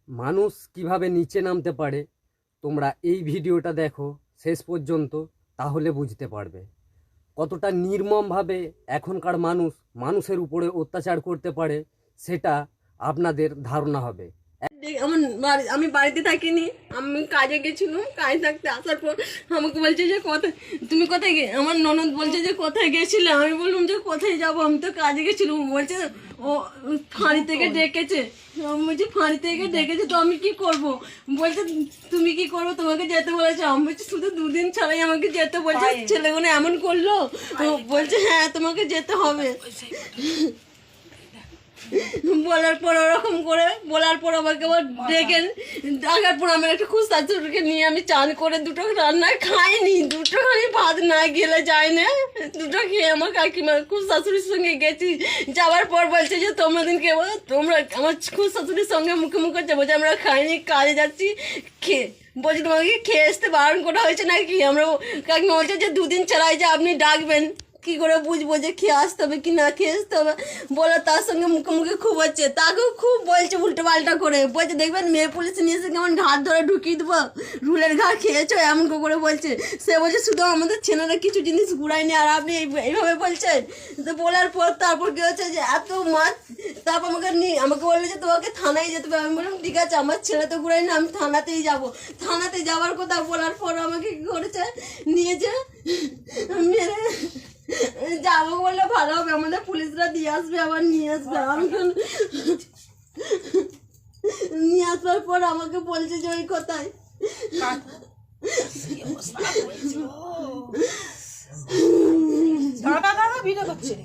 মানুষ কিভাবে নিচে নামতে পারে তোমরা এই ভিডিওটা দেখো শেষ পর্যন্ত, তাহলে বুঝতে পারবে কতটা নির্মমভাবে এখনকার মানুষ মানুষের উপরে অত্যাচার করতে পারে, সেটা আপনাদের ধারণা হবে। আমি বাড়িতে থাকিনি, আমি কাজে গেছিলাম। কাজে থাকতে আসার পর আমাকে বলছে যে কোথায় তুমি কোথায় আমার ননদ বলছে যে কোথায় গেছিলে। আমি বললাম যে কোথায় যাবো, আমি তো কাজে গেছিলাম। বলছে ও ফাঁড়ি থেকে ডেকেছে। আমি বলছি ফাঁড়ি থেকে ডেকেছে তো আমি কি করব? বলছে তুমি কি করবো, তোমাকে যেতে বলেছে। আমি বলছি শুধু দুদিন ছাড়াই আমাকে যেতে বলছে, ছেলেগুলো এমন করলো। বলছে হ্যাঁ তোমাকে যেতে হবে। বলার পর ওরকম করে বলার পর আমাকে আবার ডাকার পর আমার একটা খুব শাশুড়িকে নিয়ে আমি চান করে দুটো রান্না খাইনি, দুটোখানি ভাত না গেলে যায় না। দুটো খেয়ে আমার কাকিমা খুব শাশুড়ির সঙ্গে গেছি। যাওয়ার পর বলছে যে তোমরা তোমরা আমার খুব শাশুড়ির সঙ্গে মুখে মুখে যাবো যে আমরা খাইনি, কাজে যাচ্ছি। খেয়ে বলছি তোমাকে খেয়ে আসতে বারণ করা হয়েছে নাকি? আমরা কাকিমা বলছে যে দুদিন ছাড়াই যে আপনি ডাকবেন, কি করে বুঝবো যে খেয়ে আসতে হবে কি না খেয়ে আসতে হবে? বলে তার সঙ্গে মুখে মুখে খুব হচ্ছে, তাকেও খুব বলছে উল্টো পাল্টা করে। বলছে দেখবেন মেয়ে পুলিশ নিয়ে এসে কেমন ঘাট ধরে ঢুকিয়ে দেবো, রুলের ঘাট খেয়েছো এমন করে বলছে। সে বলছে শুধু আমাদের ছেলেরা কিছু জিনিস ঘুরায়নি আর আপনি এইভাবে বলছেন। তো বলার পর তারপর কি হচ্ছে যে এত মাছ, তারপর আমাকে বললো যে তোমাকে থানায় যেতে হবে। আমি বললাম ঠিক আছে, আমার ছেলে তো ঘুরাই না, আমি থানাতেই যাব। থানাতে যাওয়ার কথা বলার পর আমাকে কি করেছে, নিয়েছে মেরে। যাবো বললে ভালো হবে, আমাদের পুলিশরা দিয়ে আসবে, আবার নিয়ে আসবে। আমি নিয়ে আসবার পর আমাকে বলছে যে ওই কথায় ভিডিও করছে।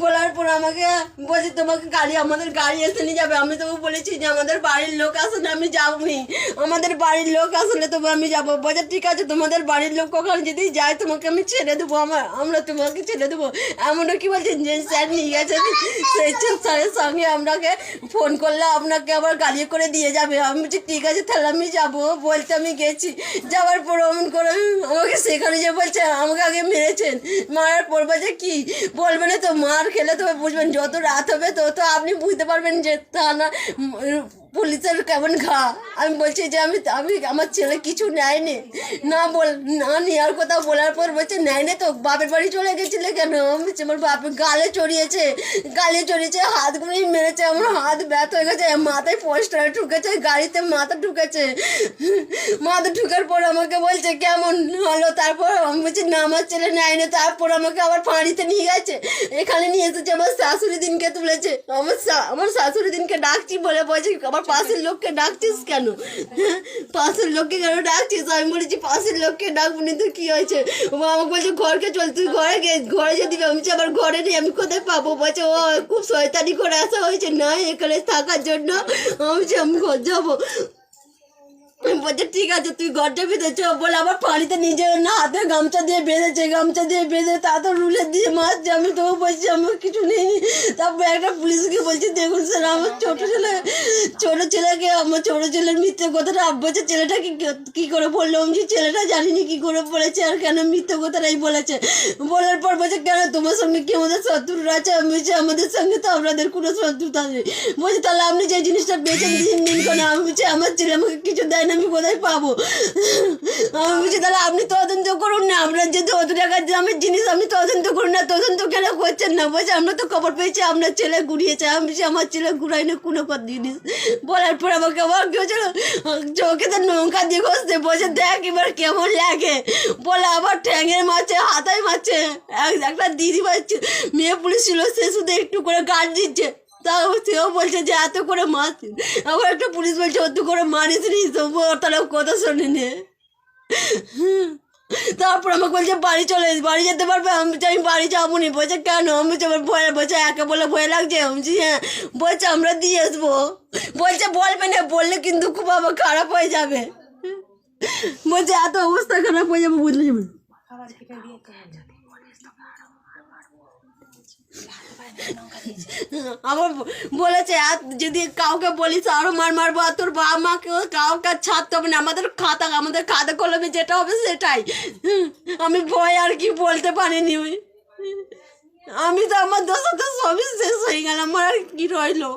বলার পর আমাকে বলছি তোমাকে গাড়ি, আমাদের গাড়ি এসে নিয়ে যাবে। আমি তোকে বলেছি যে আমাদের বাড়ির লোক আসলে আমি যাবনি, আমাদের বাড়ির লোক আসলে তবে আমি যাবো। বলছে ঠিক আছে, তোমাদের বাড়ির লোক কখন যদি যায় তোমাকে আমি ছেড়ে দেবো, আমরা তোমাকে ছেড়ে দেবো। এমনও কি বলছে যে স্যার নিয়ে গেছে, সেই স্যারের সঙ্গে আপনাকে ফোন করলে আপনাকে আবার গাড়ি করে দিয়ে যাবে। আমি বলছি ঠিক আছে তাহলে আমি যাবো। বলতে আমি গেছি, যাওয়ার পর অমন করে আমাকে সেখানে যে বলছে আমাকে আগে মেরেছেন। মারার পর বলছে কি বলবে না তো, মার খেলে তবে বুঝবেন, যত রাত হবে তত আপনি বুঝতে পারবেন যে থানা পুলিশের কেমন ঘা। আমি বলছি যে আমি আমার ছেলে কিছু নেয়নি, না নেওয়ার কথা বলার পর বলছে নেয়নি তো বাপের বাড়ি চলে গেছিলে কেন? আমি বলছি আমার বাপের গালে চড়িয়েছে, হাতগুলোই মেরেছে, আমার হাত ব্যথা হয়ে গেছে, মাথায় পোস্টারে ঢুকেছে, গাড়িতে মাথা ঢুকেছে। মাথা ঢুকার পর আমাকে বলছে কেমন হলো? তারপর আমি বলছি না আমার ছেলে নেয়নি। তারপর আমাকে আবার ফাঁড়িতে নিয়ে গেছে, এখানে নিয়ে এসেছে, আমার শাশুড়ি দিনকে তুলেছে। আমার শাশুড়ি দিনকে ডাকছি বলে বলছি আমার পাশের লোককে ডাকছিস কেন? পাশের লোককে কেন ডাকছিস? আমি বলেছি পাশের লোককে ডাকবনি তো কি হয়েছে? আমাকে বলছে ঘরকে চল, তুই ঘরে যে দিবে। আমি আবার ঘরে নেই, আমি কোথায় পাবো? বলছে ও খুব শয়তানি করে আসা হয়েছে না এখানে থাকার জন্য। আমি ঘর যাবো। বলছে ঠিক আছে তুই ঘরটা বেঁধেছ বলে আবার পানিতে নিজে না হাতে গামছা দিয়ে বেঁধেছে, গামছা দিয়ে বেঁধে তাতে রুলে দিয়ে মারছে। আমি তো বলছি আমার কিছু নেই। তারপর একটা পুলিশকে বলছি দেখুন স্যার আমার ছোটো ছেলেকে আমার ছোটো ছেলের মিথ্যে কথাটা বলছে, ছেলেটা কি করে বললো? আমি ছেলেটা জানিনি কি করে বলেছে আর কেন মিথ্যে কথাটাই বলেছে। বলার পর বলছে কেন তোমার সঙ্গে কি আমাদের শত্রুরা আছে? আমি বলছি আমাদের সঙ্গে তো আপনাদের কোনো শত্রুতা নেই। বলছি তাহলে আপনি যে জিনিসটা বেঁচে দিন কেন? আমি বলছি আমার ছেলে আমাকে কিছু দেয় না, আমি কোথায় পাবো? আমি বলছি তাহলে আপনি তদন্ত করুন না, আপনার যে অত টাকার দামের জিনিস আপনি তদন্ত করুন না। তদন্ত কেন করছেন না? বলছে আমরা তো খবর পেয়েছি আপনার ছেলে ঘুরিয়েছে। আমি বলছি আমার ছেলে ঘুরাই না কোনো জিনিস। বলার পর আমাকে আবার কেউ চোখে তো নৌকা দিয়ে ঘষতে, বলছে দেখ এবার কেমন লাগে। বলে আবার ঠ্যাঙের মারছে, হাতায় মারছে। একটা দিদি মেয়ে পুলিশ ছিল, সে শুধু একটু করে গার্ড দিচ্ছে, তাও সেও বলছে যে এত করে মাছ। আবার একটা পুলিশ বলছে অত করে মারিস নি, তবু তারা কথা শোনেনি। তারপর আমাকে বলছে বাড়ি যেতে পারবে? আমি বাড়ি যাবো নি। বলছে কেন? আমি আমার ভয়, বলছে একে বলে ভয় লাগছে। আমি হ্যাঁ। বলছে আমরা দিয়ে আসবো। বলছে বলবে না, বললে কিন্তু খুব আবার খারাপ হয়ে যাবে। বলছে এত অবস্থা খারাপ হয়ে যাবে বুঝলে যাবে। আমার বলেছে আর যদি কাউকে বলিস আরো মারবো, আর তোর বাবা মাকে কাউকে ছাড়তে হবে না, আমাদের খাতা কলমে যেটা হবে সেটাই। আমি ভয় আর কি বলতে পারিনি। আমি তো আমার দশা তো সবই শেষ হয়ে গেল, আমার আর কি রইলো?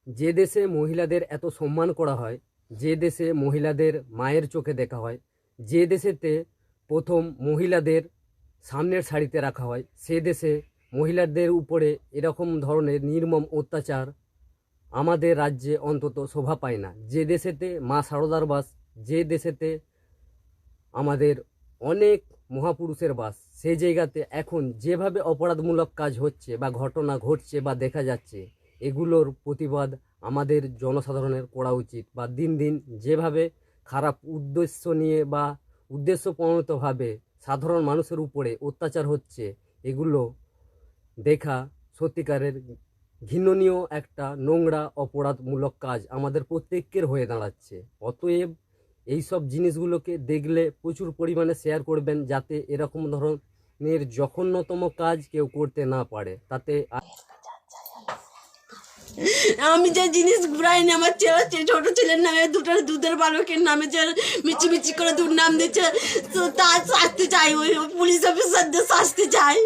যে দেশে মহিলাদের এত সম্মান করা হয়, যে দেশে মহিলাদের মায়ের চোখে দেখা হয়, যে দেশেতে প্রথম মহিলাদের সামনের সারিতে রাখা হয়, সে দেশে মহিলাদের উপরে এরকম ধরনের নির্মম অত্যাচার আমাদের রাজ্যে অন্তত শোভা পায় না। যে দেশেতে মা শারদার বাস, যে দেশেতে আমাদের অনেক মহাপুরুষের বাস, সেই জায়গাতে এখন যেভাবে অপরাধমূলক কাজ হচ্ছে বা ঘটনা ঘটছে বা দেখা যাচ্ছে, এগুলোর প্রতিবাদ আমাদের জনসাধারণের করা উচিত। বা দিন দিন যেভাবে খারাপ উদ্দেশ্য নিয়ে বা উদ্দেশ্যপ্রণোদিতভাবে সাধারণ মানুষের উপরে অত্যাচার হচ্ছে, এগুলো দেখা সত্যিকারের ঘৃণনীয় একটা নোংরা অপরাধমূলক কাজ আমাদের প্রত্যেকের হয়ে দাঁড়াচ্ছে। অতএব এইসব জিনিসগুলোকে দেখলে প্রচুর পরিমাণে শেয়ার করবেন, যাতে এরকম ধরনের জঘন্যতম কাজ কেউ করতে না পারে। তাতে আমি যে জিনিস ঘুরাইনি, আমার ছোট ছেলের নামে দুটো দুধের বালকের নামে যে মিচি মিচি করে দুর্নাম দিচ্ছে, তো তার শাস্তি চাই, ওই পুলিশ অফিসারদের শাস্তি চাই।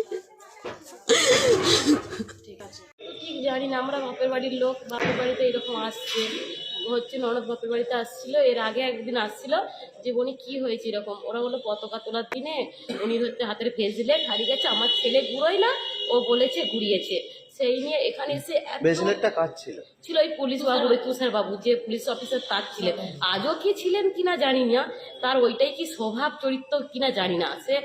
ঠিক জানি না, আমরা বাপের বাড়ির লোক, বাপের বাড়িতে এরকম আসছে হচ্ছে, ননদ বাপের বাড়িতে আসছিল, এর আগে একদিন আসছিল যে উনি কী হয়েছে এরকম, ওরা বললো পতাকা তোলার দিনে উনি হচ্ছে হাতের ভেজলেট হারিয়ে গেছে, আমার ছেলে ঘুরোই না, ও বলেছে ঘুরিয়েছে। সেই নিয়ে এখানে এসে ভেজলেটটা কাজ ছিল ওই পুলিশ বাবু, ওই তুষার বাবু যে পুলিশ অফিসার তার ছিলেন, আজও কি ছিলেন কিনা জানি না, তার ওইটাই কি স্বভাব চরিত্র কিনা জানি না, সে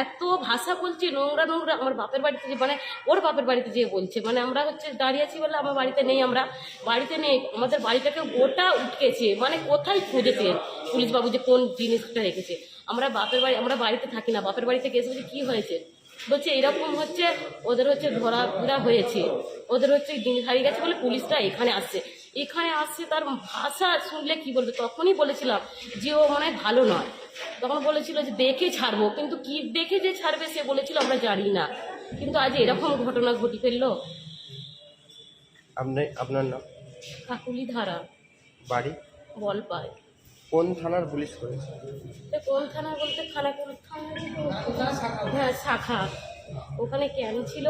এত ভাষা বলছে নোংরা নোংরা। আমার বাপের বাড়িতে যে মানে ওর বাপের বাড়িতে যেয়ে বলছে, মানে আমরা হচ্ছে দাঁড়িয়ে আছি বলে আমার বাড়িতে নেই, আমরা বাড়িতে নেই, আমাদের বাড়িটাকে গোটা উঠকেছে, মানে কোথায় খুঁজেছে পুলিশ বাবু যে কোন জিনিসটা রেখেছে। আমরা বাপের বাড়ি, আমরা বাড়িতে থাকি না, বাপের বাড়িতে গেছে বলছে কী হয়েছে, বলছে এরকম হচ্ছে ওদের হচ্ছে ঘোরাফেরা হয়েছে, ওদের হচ্ছে জিনিস হারিয়ে গেছে বলে পুলিশটা এখানে আসছে। এখানে আসছে, তার ভাষা শুনলে কি বলবে। তখনই বলেছিলাম যে ও মনে হয় ভালো নয়, তখন বলেছিল যে দেখে ছাড়বো, কিন্তু কি দেখে যে ছাড়বে সে বলেছিল আমরা জানি না, কিন্তু আজ এরকম ঘটনা ঘটি ফেললো। আপনার নাম? কাকুলি ধারা, বাড়ি? বল পায়। কোন থানার পুলিশ করেছে? কোন থানা বলতে খানাকুল থানা, হ্যাঁ শাখা, ওখানে কেন ছিল।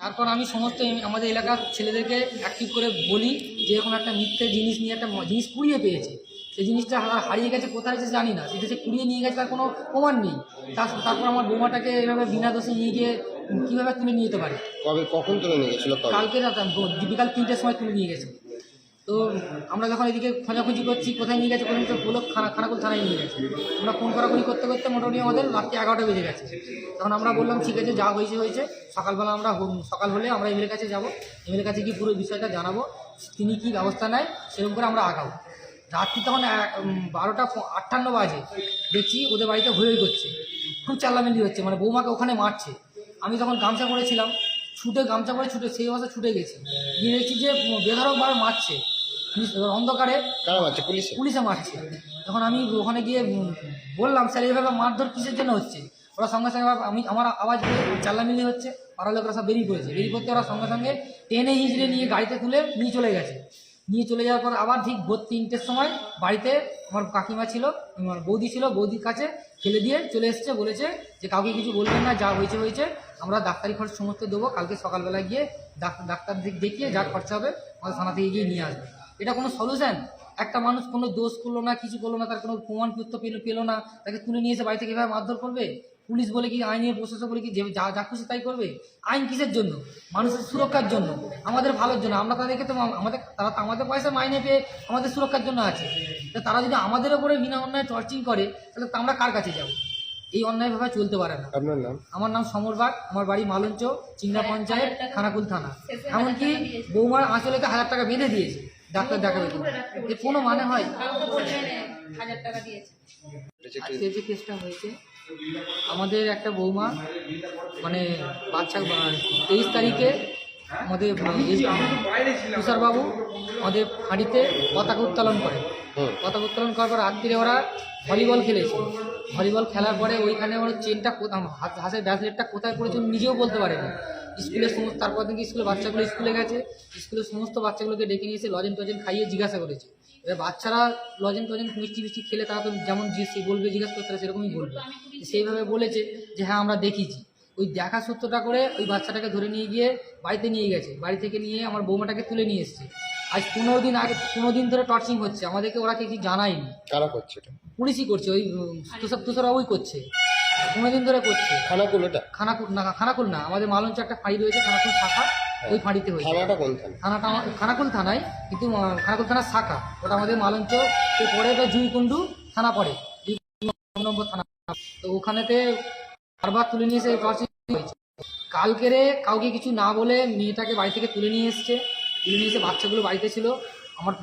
তারপর আমি সমস্ত আমাদের এলাকার ছেলেদেরকে অ্যাক্টিভ করে বলি যে এরকম একটা মিথ্যে জিনিস নিয়ে একটা জিনিস কুড়িয়ে পেয়েছে, সেই জিনিসটা হারিয়ে গেছে, কোথায় গেছে জানি না, সেটা সে কুড়িয়ে নিয়ে গেছে, তার কোনো প্রমাণ নেই। তারপর আমার বৌমাটাকে এভাবে বিনা দোষে নিয়ে গিয়ে কীভাবে তুলে নিয়ে যেতে পারে। কখন তুলে নিয়ে গেছিল? কালকে রাত বিকাল 3টের সময় তুলে নিয়ে গেছে। তো আমরা যখন এদিকে খোঁজাখুঁজি করছি কোথায় নিয়ে গেছে, পর্যন্ত বলো খানাকুল থানায় নিয়ে গেছে। আমরা ফোন করাকুড়ি করতে করতে মোটামুটি আমাদের রাত্রি 11টা বেজে গেছে। তখন আমরা বললাম ঠিক আছে, যা হয়েছে হয়েছে, সকালবেলা আমরা সকাল হলে আমরা এমএলএর কাছে যাব, এমএলএর কাছে গিয়ে পুরো বিষয়টা জানাবো, তিনি কী ব্যবস্থা নেয় সেরকম করে আমরা আগাবো। রাত্রি তখন 12:58 বাজে, দেখছি ওদের বাড়িতে হই করছে, খুব চাল্লামেলি হচ্ছে, মানে বৌমাকে ওখানে মারছে। আমি তখন গামছা পরেছিলাম, গামছা পরে ছুটে সেই অবস্থা ছুটে গেছি, গিয়ে দেখছি যে বেধড়কভাবে মারছে, অন্ধকারে পুলিশে মারছে। তখন আমি ওখানে গিয়ে বললাম স্যার এইভাবে মারধর কিসের জন্য হচ্ছে। ওরা সঙ্গে সঙ্গে আমার আওয়াজ পেয়ে চাল্লামিলি হচ্ছে, পাড়ার লোকেরা সব বেরিয়ে পড়েছে। বেরিয়ে পড়তে ওরা সঙ্গে সঙ্গে টেনে হিঁচড়ে নিয়ে গাড়িতে তুলে নিয়ে চলে গেছে। নিয়ে চলে যাওয়ার পর আবার ঠিক ভোর 3টের সময় বাড়িতে আমার কাকিমা ছিল, আমার বৌদি ছিল, বৌদির কাছে ফেলে দিয়ে চলে এসছে, বলেছে যে কাউকে কিছু বলবেন না, যা হয়েছে হয়েছে, আমরা ডাক্তারি খরচ সমস্ত দেবো, কালকে সকালবেলা গিয়ে ডাক্তার দেখিয়ে যা খরচা হবে আমাদের থানা থেকে গিয়ে নিয়ে আসবে। এটা কোনো সলিউশন? একটা মানুষ কোনো দোষ করলো না, কিছু করলো না, তার কোনো প্রমাণপত্র পেলো না, তাকে তুলে নিয়ে এসে বাড়ি থেকে কীভাবে মারধর করবে? পুলিশ বলে কি, আইনের প্রশাসন বলে কি যা খুশি তাই করবে? আইন কিসের জন্য? মানুষের সুরক্ষার জন্য, আমাদের ভালোর জন্য। আমরা তাদেরকে তো তারা তো আমাদের পয়সা মাইনে পেয়ে আমাদের সুরক্ষার জন্য আছে। তো তারা যদি আমাদের ওপরে বিনা অন্যায় টর্চিং করে, তাহলে আমরা কার কাছে যাব? এই অন্যায়ভাবে চলতে পারে না। আপনার নাম? আমার নাম সমর বাগ, আমার বাড়ি মালঞ্চ, চিংড়া পঞ্চায়েত, খানাকুল থানা। এমনকি বৌমার আঁচলেতে 1000 টাকা বেঁধে দিয়েছে ডাক্তার দেখাবে, এর কোনো মানে হয়? আজকে যে কেসটা হয়েছে, আমাদের একটা বৌমা মানে বাচ্চা 23 তারিখে আমাদের তুষারবাবু আমাদের হাঁড়িতে পতাকা উত্তোলন করে। পতাকা উত্তোলন করার পর রাত্রিরে ওরা ভলিবল খেলেছে। ভলিবল খেলার পরে ওইখানে ওর চেনটা, হাতের ব্রেসলেটটা কোথায় পড়েছে নিজেও বলতে পারেনি। স্কুলের সমস্ত, তারপর থেকে স্কুলের বাচ্চাগুলো স্কুলে গেছে, স্কুলের সমস্ত বাচ্চাগুলোকে ডেকে নিয়ে এসে লজেন টজেন খাইয়ে জিজ্ঞাসা করেছে এবার বাচ্চারা লজেন টজেন মিষ্টি মিষ্টি খেলে তারা তো যেমন বলবে, জিজ্ঞাসা করতে সেরকমই বলবে। সেইভাবে বলেছে যে হ্যাঁ আমরা দেখেছি। ওই দেখা সূত্রটা করে ওই বাচ্চাটাকে ধরে নিয়ে গিয়ে বাড়িতে নিয়ে গেছে, বাড়ি থেকে নিয়ে আমার বৌমাটাকে তুলে নিয়ে এসছে। আজ 15 দিন ধরে টর্চিং হচ্ছে, আমাদেরকে ওরা কিছু জানায়নি। কারা করছে এটা? পুলিশই করছে, ওই তুষারবাবুই করছে, 15 দিন ধরে করছে। খানাকুল এটা? খানাকুল না, আমাদের মালঞ্চ একটা ফাঁড়ি রয়েছে খানাকুল শাখা, ওই ফাঁড়িতে হয়েছে। থানাটা কোন থানা? থানাটা খানাকুল থানায়, কিন্তু খানাকুল থানার শাখা ওটা আমাদের মালঞ্চ পরে, ওটা জুইকুণ্ডু থানা পড়ে, 2 নম্বর থানা। তো ওখানেতে বারবার তুলে নিয়ে এসে টর্চিং হয়েছে। কালকেরে কাউকে কিছু না বলে মেয়েটাকে বাড়ি থেকে তুলে নিয়ে এসছে, তুলে নিয়ে এসে বাচ্চাগুলো বাড়িতে ছিল, আমার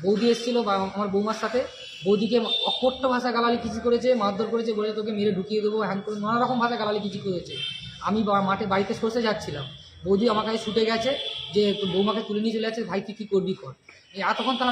বৌদি এসেছিলো বা আমার বৌমার সাথে, বৌদিকে অকট্য ভাষা গালালি কিছু করেছে, মারধর করেছে, বলে তোকে মেরে ঢুকিয়ে দেবো, হ্যান করে নানা রকম ভাষা গালালি কিছু করেছে। আমি মাঠে বাড়িতে সরষে যাচ্ছিলাম, বৌদি আমার কাছে ছুটে গেছে যে তোর বৌমাকে তুলে নিয়ে চলে যাচ্ছে, ভাই তুই কী করবি কর। এতক্ষণ তাহলে